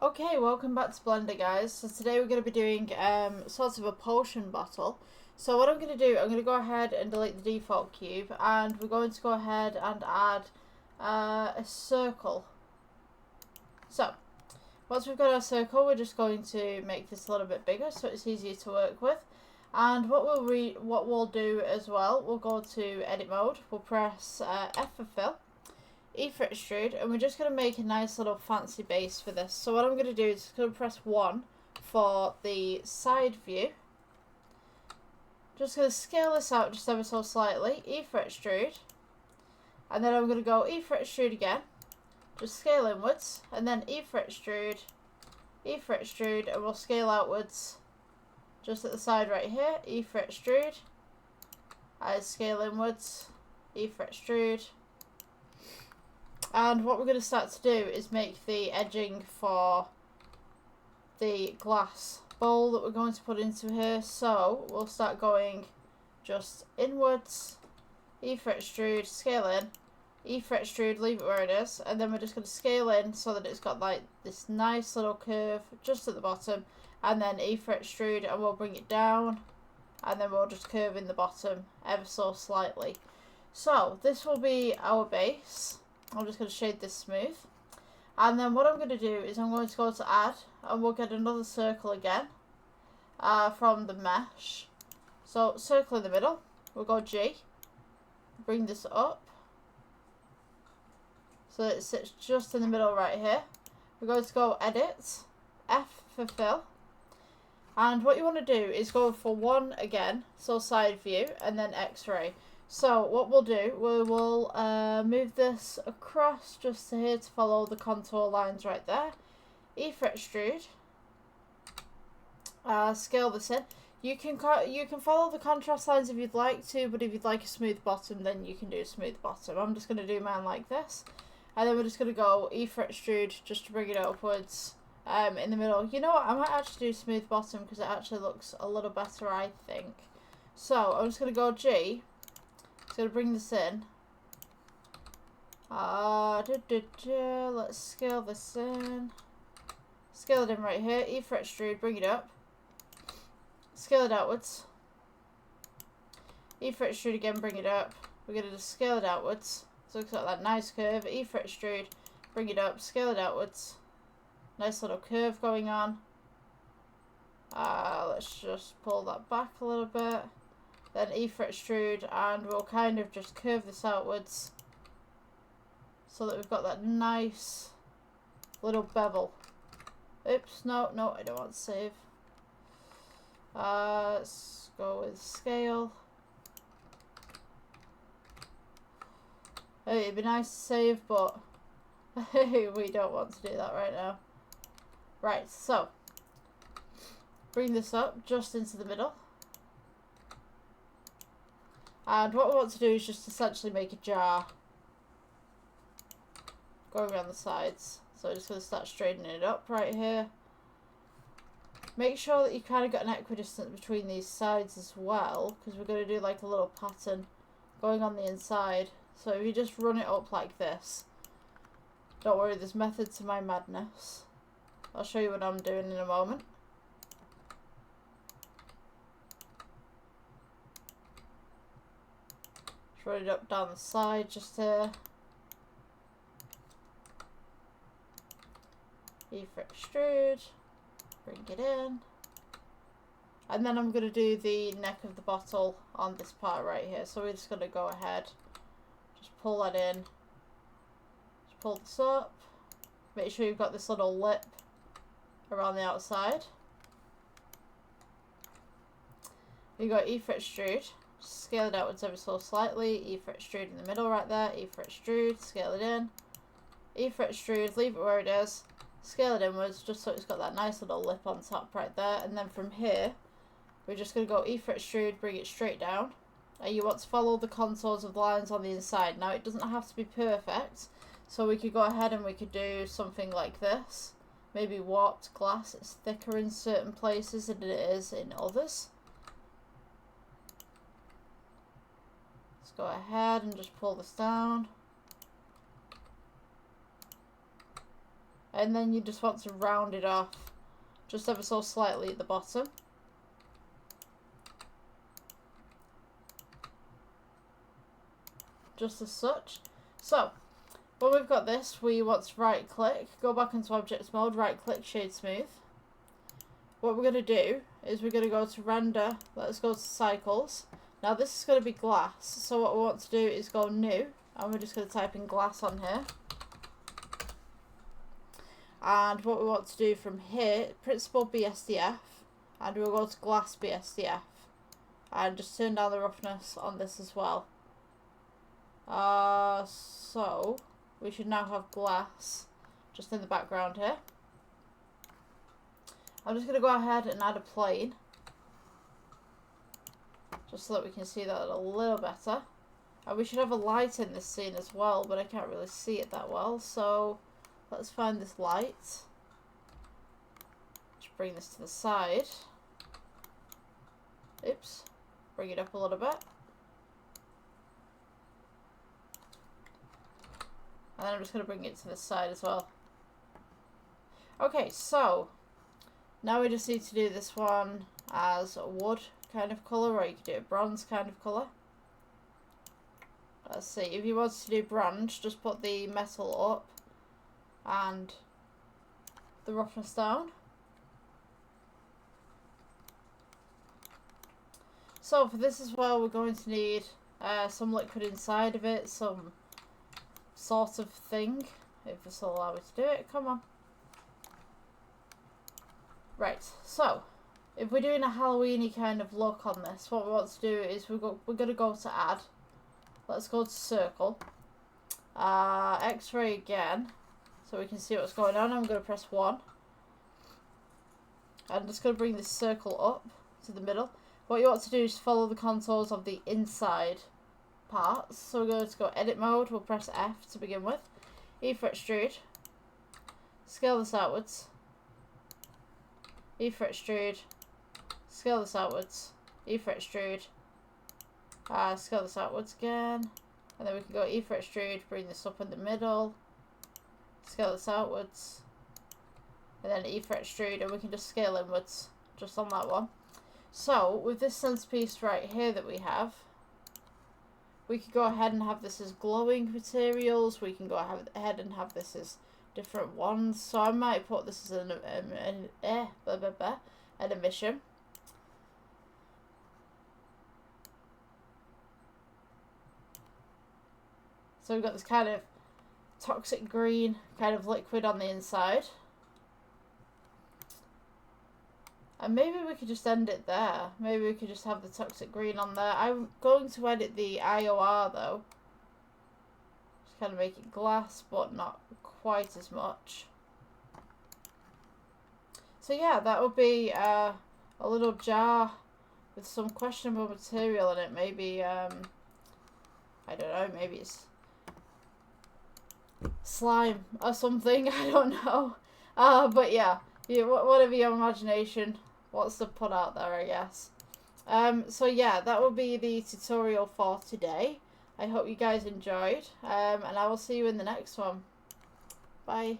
Okay, welcome back to Blender, guys. So today we're going to be doing sort of a potion bottle. So what I'm going to do, I'm going to go ahead and delete the default cube, and we're going to go ahead and add a circle. So once we've got our circle, we're just going to make this a little bit bigger so it's easier to work with. And what we'll do as well, we'll go to edit mode, we'll press F for fill, E for extrude, and we're just going to make a nice little fancy base for this. So what I'm going to do is going to press 1 for the side view. Just going to scale this out just ever so slightly, E for extrude, and then I'm going to go E for extrude again, just scale inwards, and then E for extrude, and we'll scale outwards just at the side right here, E for extrude, I scale inwards, E for extrude. And what we're going to start to do is make the edging for the glass bowl that we're going to put into here. So we'll start going just inwards, E for extrude, scale in, E for extrude, leave it where it is, and then we're just going to scale in so that it's got like this nice little curve just at the bottom, and then E for extrude, and we'll bring it down, and then we'll just curve in the bottom ever so slightly. So this will be our base. I'm just going to shade this smooth. And then what I'm going to do is I'm going to go to add, and we'll get another circle again from the mesh. So circle in the middle, we'll go G, bring this up so that it sits just in the middle right here. We're going to go edit, F for fill. And what you want to do is go for 1 again, so side view, and then X-ray. So what we'll do, we will move this across just to here to follow the contour lines right there. E for extrude. Scale this in. You can follow the contrast lines if you'd like to, but if you'd like a smooth bottom, then you can do a smooth bottom. I'm just going to do mine like this. And then we're just going to go E for extrude just to bring it upwards in the middle. You know what, I might actually do smooth bottom because it actually looks a little better, I think. So I'm just going to go G. Just going to bring this in. Let's scale this in. Scale it in right here. E for extrude, bring it up. Scale it outwards. E for extrude again, bring it up. We're going to just scale it outwards. So it's got that nice curve. E for extrude, bring it up, scale it outwards. Nice little curve going on. Let's just pull that back a little bit. Then E for extrude, and we'll kind of just curve this outwards so that we've got that nice little bevel. Oops, no, I don't want to save. Let's go with scale. Hey, it'd be nice to save, but we don't want to do that right now. Right, so bring this up just into the middle. And what we want to do is just essentially make a jar going around the sides. So I'm just going to start straightening it up right here. Make sure that you kind of got an equidistance between these sides as well, because we're going to do like a little pattern going on the inside. So if you just run it up like this, don't worry, there's method to my madness. I'll show you what I'm doing in a moment. Just run it up down the side just here. E for extrude, bring it in. And then I'm going to do the neck of the bottle on this part right here. So we're just going to go ahead, just pull that in. Just pull this up. Make sure you've got this little lip around the outside. You got E for extrude, scale it outwards ever so slightly, E for extrude in the middle right there, E for extrude, scale it in, E for extrude, leave it where it is, scale it inwards just so it's got that nice little lip on top right there, and then from here we're just going to go E for extrude, bring it straight down, and you want to follow the contours of the lines on the inside. Now it doesn't have to be perfect, so we could go ahead and we could do something like this. Maybe warped glass, it's thicker in certain places than it is in others. Let's go ahead and just pull this down. and then you just want to round it off just ever so slightly at the bottom. Just as such. So, when we've got this, we want to right click, go back into object mode, right click, shade smooth. What we're going to do is we're going to go to render, let's go to cycles. Now this is going to be glass, so what we want to do is go new, and we're just going to type in glass on here. And what we want to do from here, principal BSDF, and we'll go to glass BSDF. And just turn down the roughness on this as well. So we should now have glass just in the background here. I'm just going to go ahead and add a plane, just so that we can see that a little better. And we should have a light in this scene as well, but I can't really see it that well, so let's find this light. Just bring this to the side. Oops. Bring it up a little bit. And then I'm just going to bring it to this side as well. Okay, so now we just need to do this one as a wood kind of colour, or you could do a bronze kind of colour. Let's see, if you want to do bronze, just put the metal up and the roughness down. So for this as well, we're going to need some liquid inside of it, some sort of thing, if this will allow me to do it. Come on. Right, so if we're doing a Halloweeny kind of look on this, what we want to do is we're going to go to add. Let's go to circle. X-ray again, so we can see what's going on. I'm going to press 1. I'm just going to bring this circle up to the middle. What you want to do is follow the contours of the inside parts. So we're going to go edit mode. We'll press F to begin with. E for extrude. Scale this outwards. E for extrude. Scale this outwards. E for extrude. Scale this outwards again. And then we can go E for extrude. Bring this up in the middle. Scale this outwards. And then E for extrude. And we can just scale inwards. Just on that one. So, with this centerpiece right here that we have, we could go ahead and have this as glowing materials. We can go ahead and have this as different ones. So I might put this as an emission. So we've got this kind of toxic green kind of liquid on the inside. And maybe we could just end it there. Maybe we could just have the toxic green on there. I'm going to edit the IOR though. Just kind of make it glass, but not quite as much. So yeah, that would be a little jar with some questionable material in it. Maybe, I don't know, maybe it's slime or something. I don't know. But yeah, whatever your imagination wants to put out there, I guess. So yeah, that will be the tutorial for today. I hope you guys enjoyed, and I will see you in the next one. Bye.